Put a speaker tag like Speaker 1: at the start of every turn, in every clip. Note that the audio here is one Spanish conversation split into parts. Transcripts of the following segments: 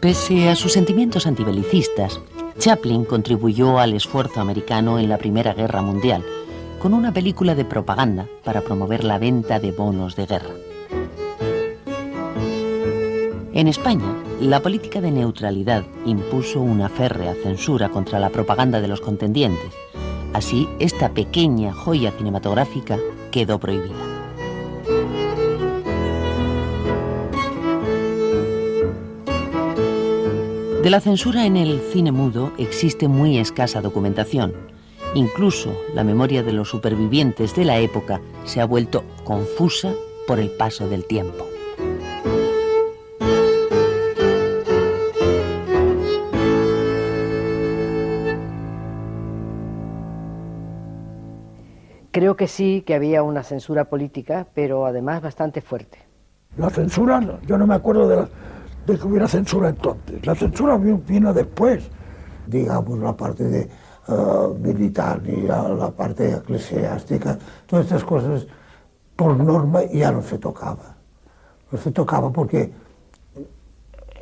Speaker 1: Pese a sus sentimientos antibelicistas, Chaplin contribuyó al esfuerzo americano en la Primera Guerra Mundial con una película de propaganda para promover la venta de bonos de guerra. En España, la política de neutralidad impuso una férrea censura contra la propaganda de los contendientes. Así, esta pequeña joya cinematográfica quedó prohibida. De la censura en el cine mudo existe muy escasa documentación. Incluso la memoria de los supervivientes de la época se ha vuelto confusa por el paso del tiempo.
Speaker 2: Creo que sí, que había una censura política, pero además bastante fuerte.
Speaker 3: La censura, yo no me acuerdo de que hubiera censura entonces. La censura vino después, digamos, la parte de militar y la parte eclesiástica, todas estas cosas por norma ya no se tocaba. No se tocaba porque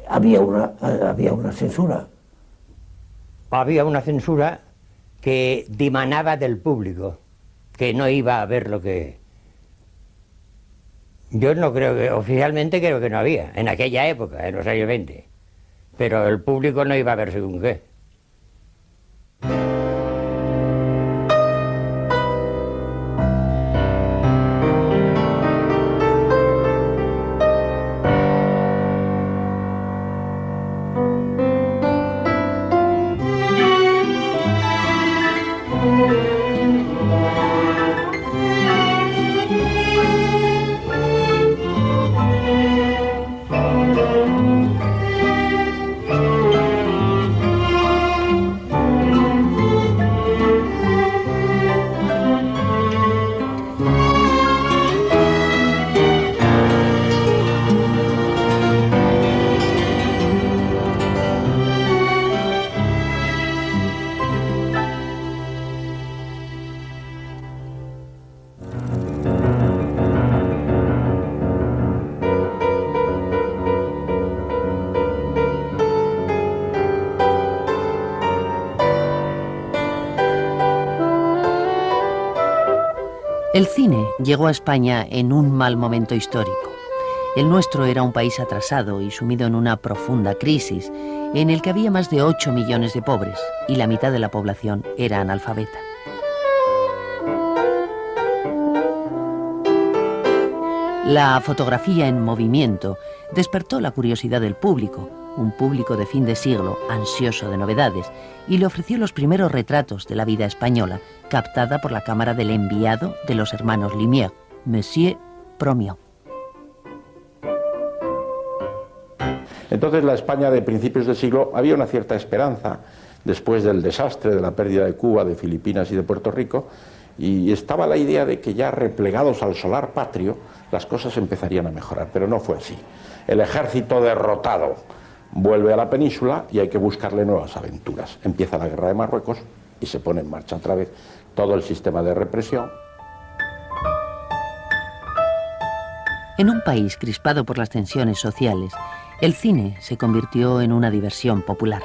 Speaker 3: había una censura.
Speaker 4: Había una censura que dimanaba del público, que no iba a ver lo que... Yo no creo que, oficialmente creo que no había, en aquella época, en los años 20, pero el público no iba a ver según qué.
Speaker 1: El cine llegó a España en un mal momento histórico. El nuestro era un país atrasado y sumido en una profunda crisis, en el que había más de 8 millones de pobres y la mitad de la población era analfabeta. La fotografía en movimiento despertó la curiosidad del público, un público de fin de siglo ansioso de novedades, y le ofreció los primeros retratos de la vida española, captada por la cámara del enviado de los hermanos Lumière, Monsieur Promiot.
Speaker 5: Entonces la España de principios del siglo había una cierta esperanza, después del desastre de la pérdida de Cuba, de Filipinas y de Puerto Rico, y estaba la idea de que ya replegados al solar patrio, las cosas empezarían a mejorar, pero no fue así. El ejército derrotado vuelve a la península y hay que buscarle nuevas aventuras. Empieza la guerra de Marruecos y se pone en marcha otra vez todo el sistema de represión.
Speaker 1: En un país crispado por las tensiones sociales, el cine se convirtió en una diversión popular.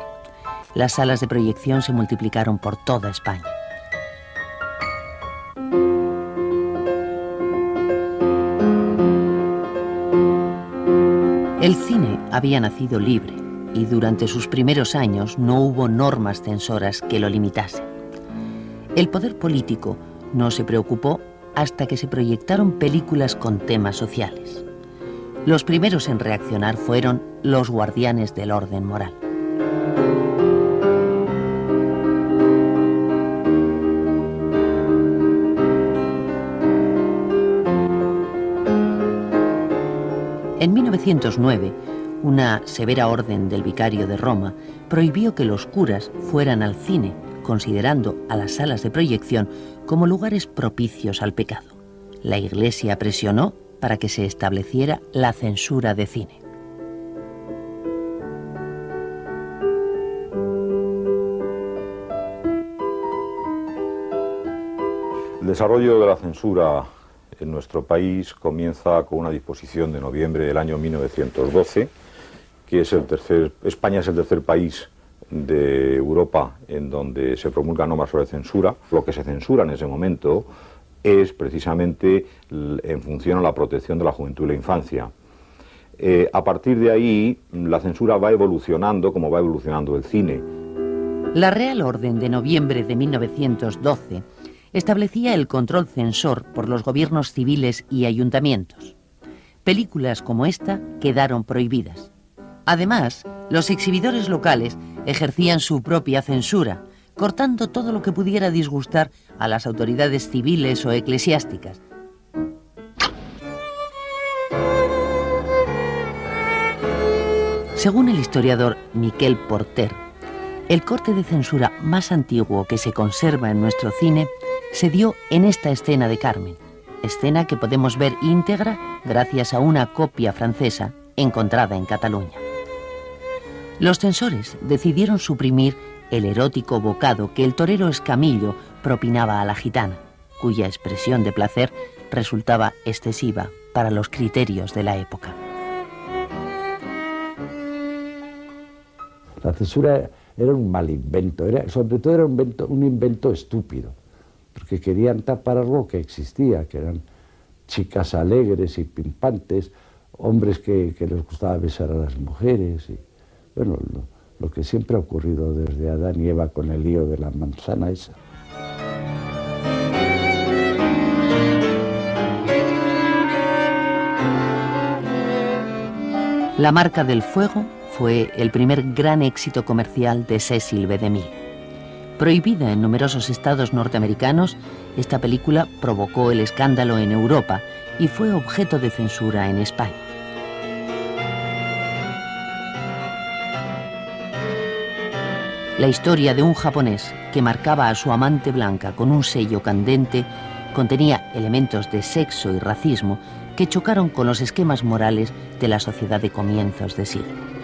Speaker 1: Las salas de proyección se multiplicaron por toda España. El cine había nacido libre y durante sus primeros años no hubo normas censoras que lo limitasen. El poder político no se preocupó hasta que se proyectaron películas con temas sociales. Los primeros en reaccionar fueron los guardianes del orden moral. En 1909, una severa orden del vicario de Roma prohibió que los curas fueran al cine, considerando a las salas de proyección como lugares propicios al pecado. La Iglesia presionó para que se estableciera la censura de cine.
Speaker 6: El desarrollo de la censura en nuestro país comienza con una disposición de noviembre del año 1912 que España es el tercer país de Europa en donde se promulgan normas sobre censura. Lo que se censura en ese momento es precisamente en función a la protección de la juventud y la infancia. A partir de ahí, la censura va evolucionando como va evolucionando el cine.
Speaker 1: La Real Orden de noviembre de 1912 establecía el control censor por los gobiernos civiles y ayuntamientos. Películas como esta quedaron prohibidas. Además, los exhibidores locales ejercían su propia censura, cortando todo lo que pudiera disgustar a las autoridades civiles o eclesiásticas. Según el historiador Miquel Porter, el corte de censura más antiguo que se conserva en nuestro cine se dio en esta escena de Carmen, escena que podemos ver íntegra gracias a una copia francesa encontrada en Cataluña. Los censores decidieron suprimir el erótico bocado que el torero Escamillo propinaba a la gitana, cuya expresión de placer resultaba excesiva para los criterios de la época.
Speaker 7: La censura era un mal invento, sobre todo era un invento estúpido, porque querían tapar algo que existía, que eran chicas alegres y pimpantes, hombres que les gustaba besar a las mujeres, y bueno, lo que siempre ha ocurrido desde Adán y Eva con el lío de la manzana esa.
Speaker 1: La marca del fuego fue el primer gran éxito comercial de Cecil B. DeMille. Prohibida en numerosos estados norteamericanos, esta película provocó el escándalo en Europa y fue objeto de censura en España. La historia de un japonés que marcaba a su amante blanca con un sello candente contenía elementos de sexo y racismo que chocaron con los esquemas morales de la sociedad de comienzos de siglo.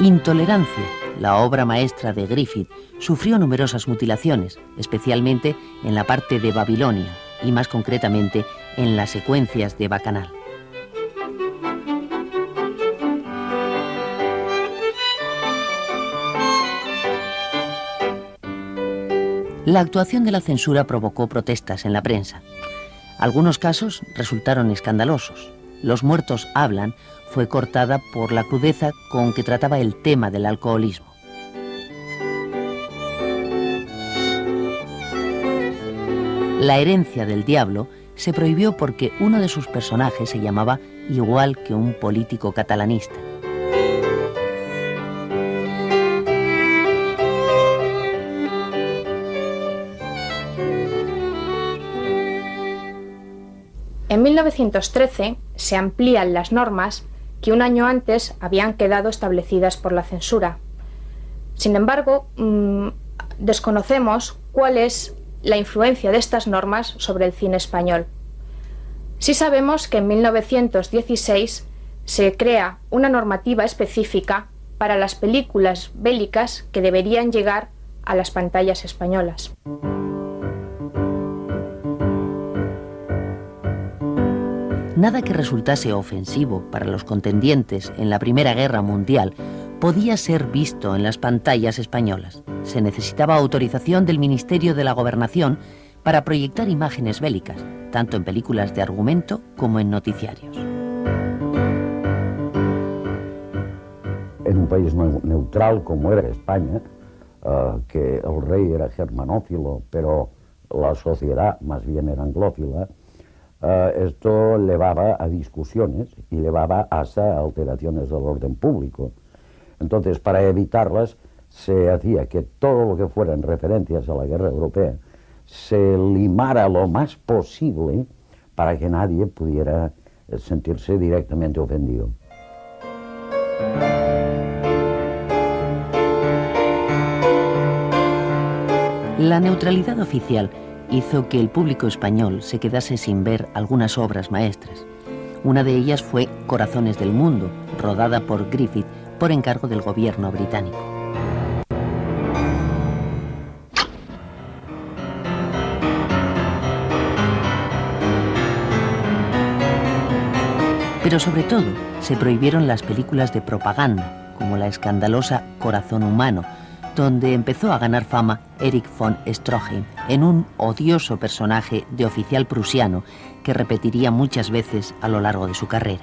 Speaker 1: Intolerancia, la obra maestra de Griffith, sufrió numerosas mutilaciones, especialmente en la parte de Babilonia y más concretamente en las secuencias de Bacanal. La actuación de la censura provocó protestas en la prensa. Algunos casos resultaron escandalosos. Los muertos hablan fue cortada por la crudeza con que trataba el tema del alcoholismo. La herencia del diablo se prohibió porque uno de sus personajes se llamaba igual que un político catalanista.
Speaker 8: En 1913 se amplían las normas que un año antes habían quedado establecidas por la censura. Sin embargo, desconocemos cuál es la influencia de estas normas sobre el cine español. Sí sabemos que en 1916 se crea una normativa específica para las películas bélicas que deberían llegar a las pantallas españolas.
Speaker 1: Nada que resultase ofensivo para los contendientes en la Primera Guerra Mundial podía ser visto en las pantallas españolas. Se necesitaba autorización del Ministerio de la Gobernación para proyectar imágenes bélicas, tanto en películas de argumento como en noticiarios.
Speaker 7: En un país neutral como era España, que el rey era germanófilo, pero la sociedad más bien era anglófila, esto llevaba a discusiones y llevaba hasta alteraciones del orden público. Entonces, para evitarlas, se hacía que todo lo que fueran referencias a la guerra europea se limara lo más posible para que nadie pudiera sentirse directamente ofendido.
Speaker 1: La neutralidad oficial hizo que el público español se quedase sin ver algunas obras maestras. Una de ellas fue Corazones del Mundo, rodada por Griffith por encargo del gobierno británico. Pero sobre todo, se prohibieron las películas de propaganda, como la escandalosa Corazón Humano, donde empezó a ganar fama Erich von Stroheim en un odioso personaje de oficial prusiano que repetiría muchas veces a lo largo de su carrera.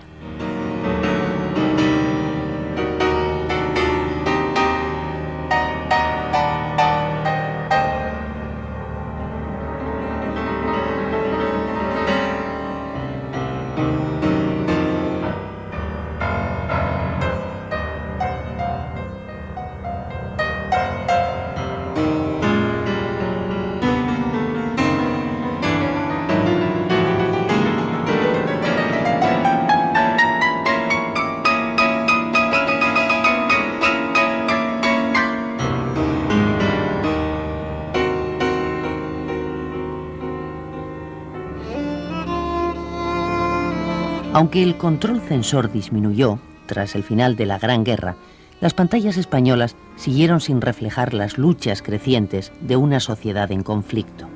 Speaker 1: Aunque el control censor disminuyó tras el final de la Gran Guerra, las pantallas españolas siguieron sin reflejar las luchas crecientes de una sociedad en conflicto.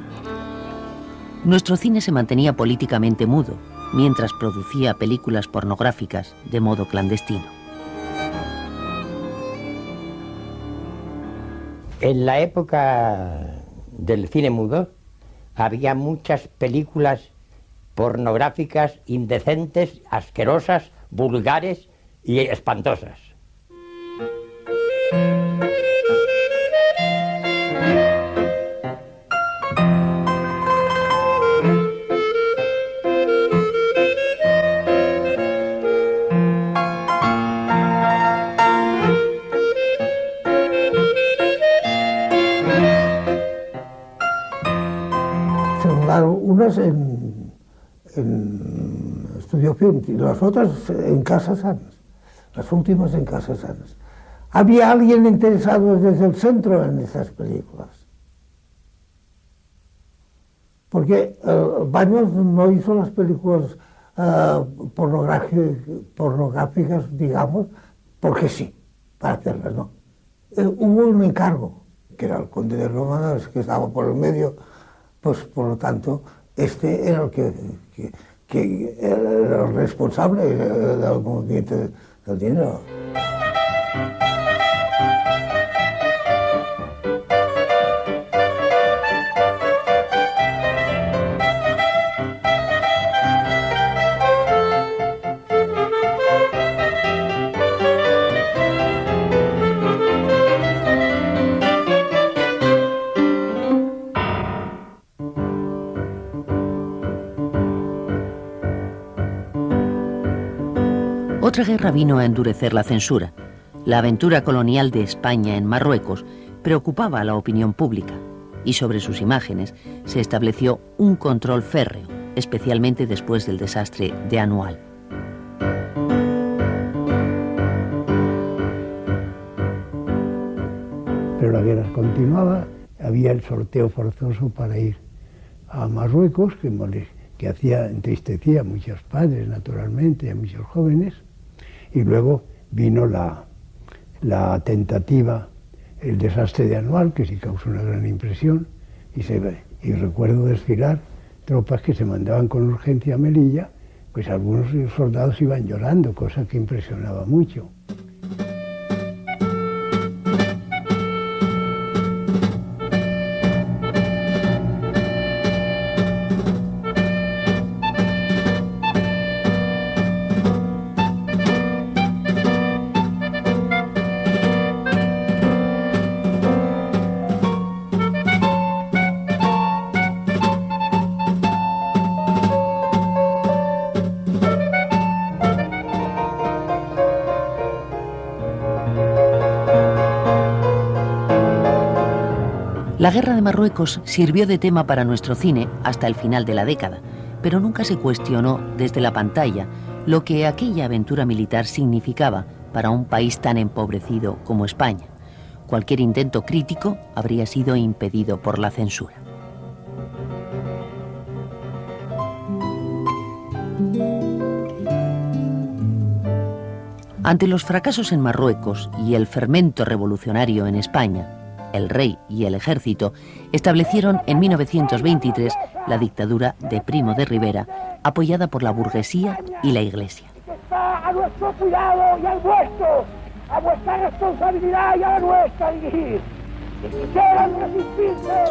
Speaker 1: Nuestro cine se mantenía políticamente mudo, mientras producía películas pornográficas de modo clandestino.
Speaker 4: En la época del cine mudo había muchas películas pornográficas, indecentes, asquerosas, vulgares y espantosas.
Speaker 3: Se rodaron unas en Estudio Film y las otras en Casa Sanas, las últimas en Casa Sanas. ¿Había alguien interesado desde el centro en esas películas? Porque Baños no hizo las películas pornográficas, digamos, porque sí, para hacerlas, no. Hubo un encargo, que era el conde de Romanos, que estaba por el medio, pues por lo tanto, este era el que era el responsable del movimiento del dinero.
Speaker 1: Otra guerra vino a endurecer la censura. La aventura colonial de España en Marruecos preocupaba a la opinión pública y sobre sus imágenes se estableció un control férreo, especialmente después del desastre de Anual.
Speaker 9: Pero la guerra continuaba, había el sorteo forzoso para ir a Marruecos, que entristecía a muchos padres, naturalmente, y a muchos jóvenes. Y luego vino la tentativa, el desastre de Anual, que sí causó una gran impresión, y recuerdo desfilar tropas que se mandaban con urgencia a Melilla, pues algunos soldados iban llorando, cosa que impresionaba mucho.
Speaker 1: La guerra de Marruecos sirvió de tema para nuestro cine hasta el final de la década, pero nunca se cuestionó desde la pantalla lo que aquella aventura militar significaba para un país tan empobrecido como España. Cualquier intento crítico habría sido impedido por la censura. Ante los fracasos en Marruecos y el fermento revolucionario en España, el rey y el ejército establecieron en 1923 la dictadura de Primo de Rivera, apoyada por la burguesía y la Iglesia.
Speaker 10: Está a nuestro cuidado y al vuestro, a vuestra responsabilidad y a la nuestra dirigir. Si quisieran resistirse,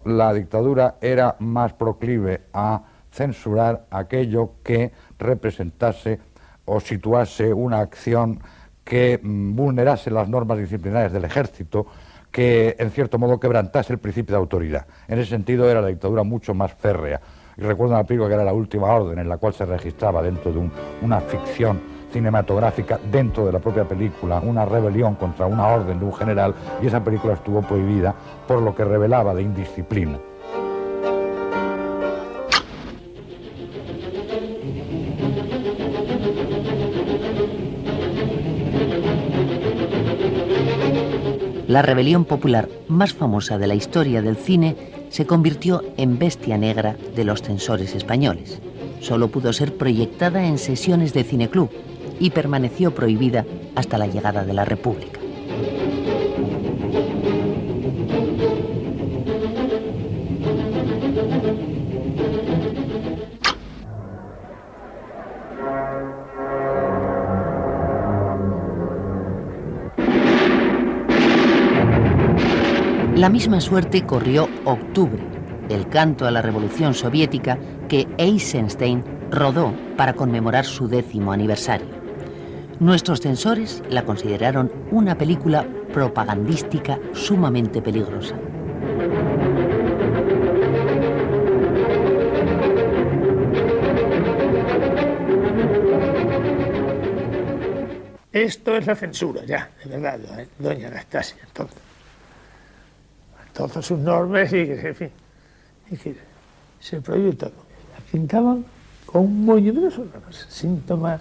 Speaker 11: la dictadura era más proclive a censurar aquello que representase o situase una acción que vulnerase las normas disciplinarias del ejército, que en cierto modo quebrantase el principio de autoridad. En ese sentido era la dictadura mucho más férrea. Y recuerdo una película que era La Última Orden, en la cual se registraba dentro de una ficción cinematográfica, dentro de la propia película, una rebelión contra una orden de un general, y esa película estuvo prohibida por lo que revelaba de indisciplina.
Speaker 1: La rebelión popular más famosa de la historia del cine se convirtió en bestia negra de los censores españoles. Solo pudo ser proyectada en sesiones de cineclub y permaneció prohibida hasta la llegada de la República. La misma suerte corrió Octubre, el canto a la Revolución Soviética que Eisenstein rodó para conmemorar su 10º aniversario. Nuestros censores la consideraron una película propagandística sumamente peligrosa.
Speaker 10: esto es la censura, ya, de verdad, doña Anastasia, entonces sus normas y en fin, y que se prohíbe todo. La pintaban con un moño, pero eso no es síntoma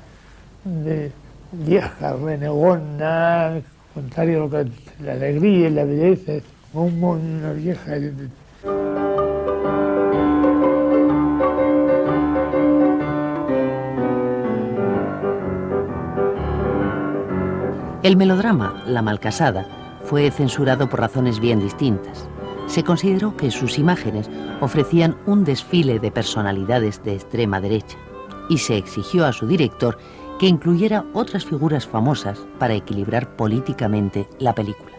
Speaker 10: de vieja renegona, contrario a lo que la alegría y la belleza, como un moño, una vieja.
Speaker 1: El melodrama La Malcasada fue censurado por razones bien distintas. Se consideró que sus imágenes ofrecían un desfile de personalidades de extrema derecha y se exigió a su director que incluyera otras figuras famosas para equilibrar políticamente la película.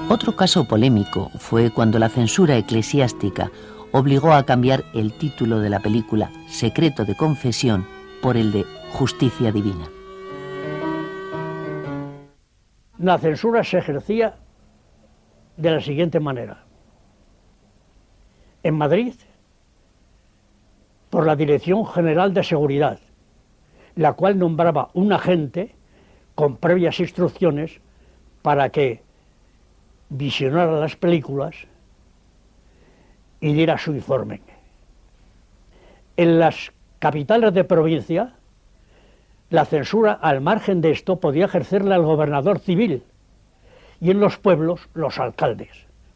Speaker 1: Otro caso polémico fue cuando la censura eclesiástica obligó a cambiar el título de la película Secreto de Confesión por el de Justicia Divina.
Speaker 12: La censura se ejercía de la siguiente manera. En Madrid, por la Dirección General de Seguridad, la cual nombraba un agente con previas instrucciones para que visionara las películas y diera su informe. En las capitales de provincia, la censura, al margen de esto, podía ejercerla el gobernador civil y en los pueblos los alcaldes,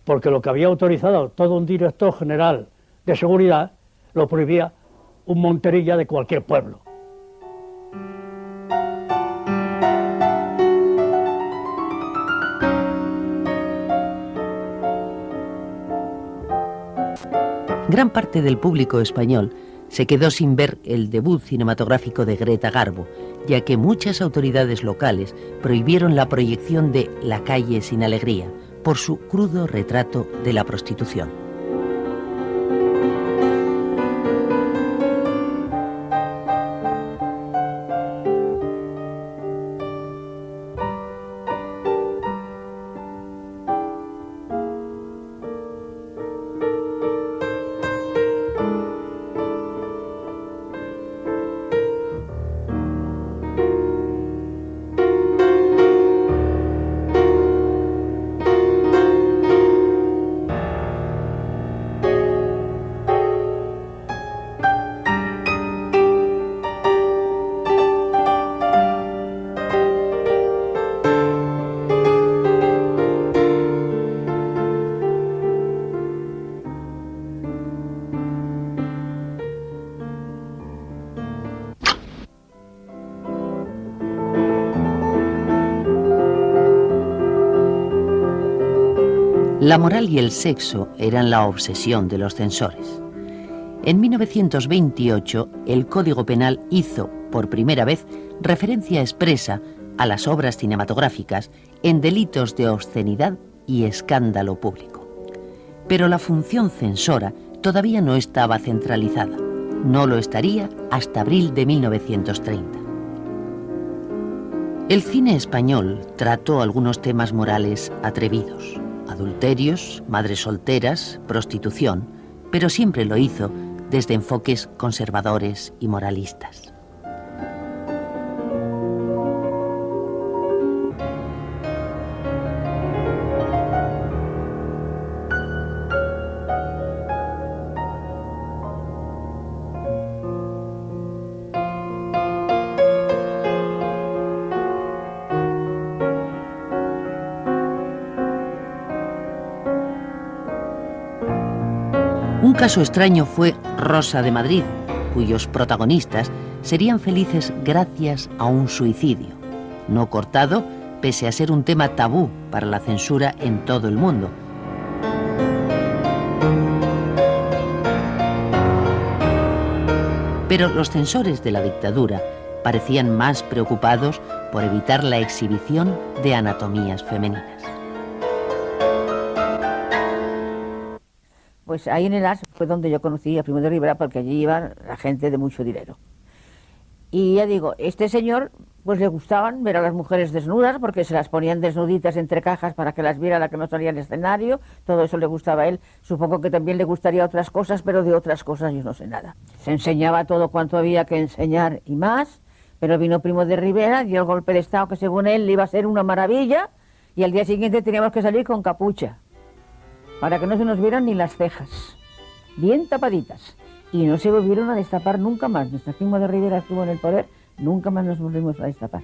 Speaker 12: porque lo que había autorizado todo un director general de seguridad lo prohibía un monterilla de cualquier pueblo.
Speaker 1: Gran parte del público español se quedó sin ver el debut cinematográfico de Greta Garbo, ya que muchas autoridades locales prohibieron la proyección de La calle sin alegría por su crudo retrato de la prostitución. La moral y el sexo eran la obsesión de los censores. En 1928, el Código Penal hizo, por primera vez, referencia expresa a las obras cinematográficas en delitos de obscenidad y escándalo público. Pero la función censora todavía no estaba centralizada. No lo estaría hasta abril de 1930. El cine español trató algunos temas morales atrevidos: adulterios, madres solteras, prostitución, pero siempre lo hizo desde enfoques conservadores y moralistas. Un caso extraño fue Rosa de Madrid, cuyos protagonistas serían felices gracias a un suicidio, no cortado, pese a ser un tema tabú para la censura en todo el mundo. Pero los censores de la dictadura parecían más preocupados por evitar la exhibición de anatomías femeninas.
Speaker 13: Pues ahí en el As fue donde yo conocí a Primo de Rivera, porque allí iba la gente de mucho dinero. Y ya digo, este señor pues le gustaban ver a las mujeres desnudas, porque se las ponían desnuditas entre cajas para que las viera la que no salía al escenario. Todo eso le gustaba a él. Supongo que también le gustaría otras cosas, pero de otras cosas yo no sé nada. Se enseñaba todo cuanto había que enseñar y más, pero vino Primo de Rivera, dio el golpe de estado que según él le iba a ser una maravilla, y al día siguiente teníamos que salir con capucha, para que no se nos vieran ni las cejas, bien tapaditas. Y no se volvieron a destapar nunca más. Nuestro Primo de Rivera estuvo en el poder, nunca más nos volvimos a destapar.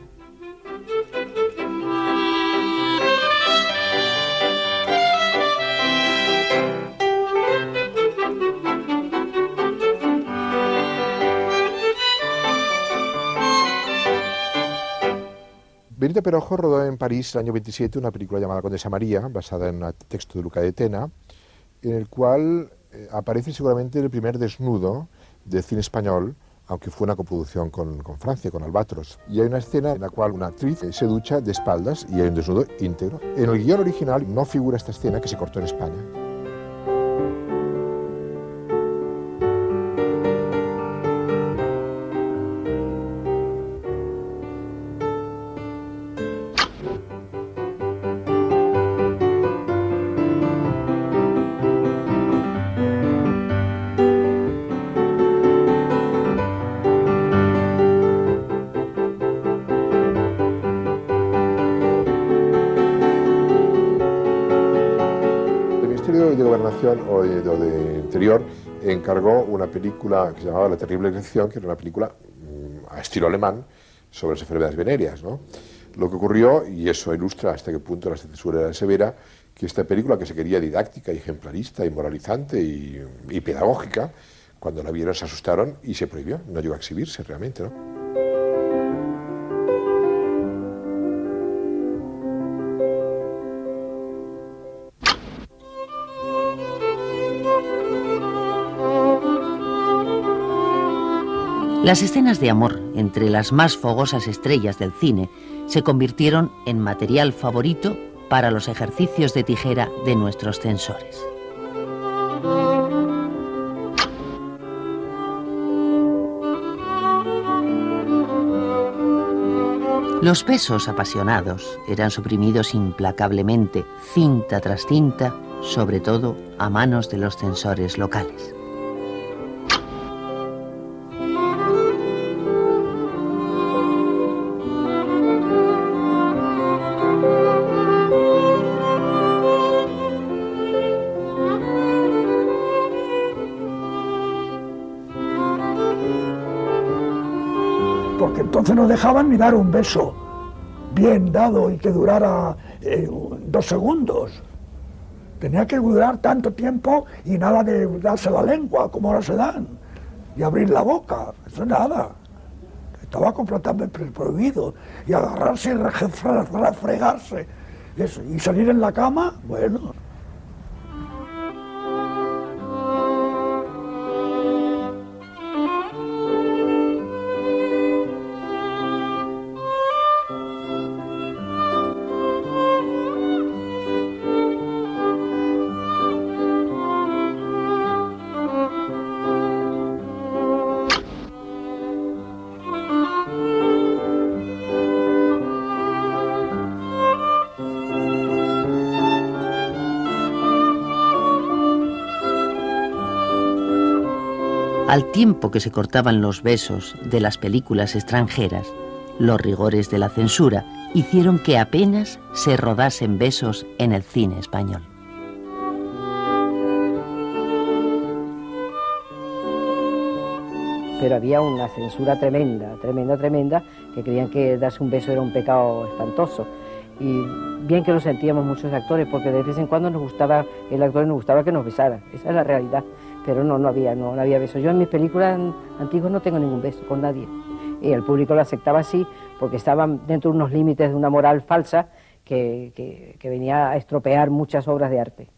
Speaker 14: Benito Perojo rodó en París el año 27 una película llamada Condesa María, basada en un texto de Luca de Tena, en el cual aparece seguramente el primer desnudo del cine español, aunque fue una coproducción con Francia, con Albatros. Y hay una escena en la cual una actriz se ducha de espaldas y hay un desnudo íntegro. En el guión original no figura esta escena, que se cortó en España. O de Interior encargó una película que se llamaba La terrible elección, que era una película a estilo alemán sobre las enfermedades venéreas, ¿no? Lo que ocurrió, y eso ilustra hasta qué punto la censura era severa, que esta película, que se quería didáctica y ejemplarista y moralizante y pedagógica, cuando la vieron se asustaron y se prohibió, no llegó a exhibirse realmente, ¿no?
Speaker 1: Las escenas de amor entre las más fogosas estrellas del cine se convirtieron en material favorito para los ejercicios de tijera de nuestros censores. Los besos apasionados eran suprimidos implacablemente, cinta tras cinta, sobre todo a manos de los censores locales.
Speaker 3: Porque entonces no dejaban ni dar un beso bien dado y que durara 2 segundos. Tenía que durar tanto tiempo y nada de darse la lengua como ahora se dan y abrir la boca, eso nada. Estaba completamente prohibido. Y agarrarse y refregarse eso, y salir en la cama, bueno,
Speaker 1: Al tiempo que se cortaban los besos de las películas extranjeras, los rigores de la censura hicieron que apenas se rodasen besos en el cine español.
Speaker 2: Pero había una censura tremenda, que creían que darse un beso era un pecado espantoso. Y bien que lo sentíamos muchos actores, porque de vez en cuando nos gustaba que nos besaran, esa es la realidad. Pero no había besos. Yo en mis películas antiguas no tengo ningún beso con nadie. Y el público lo aceptaba así, porque estaban dentro de unos límites de una moral falsa que venía a estropear muchas obras de arte.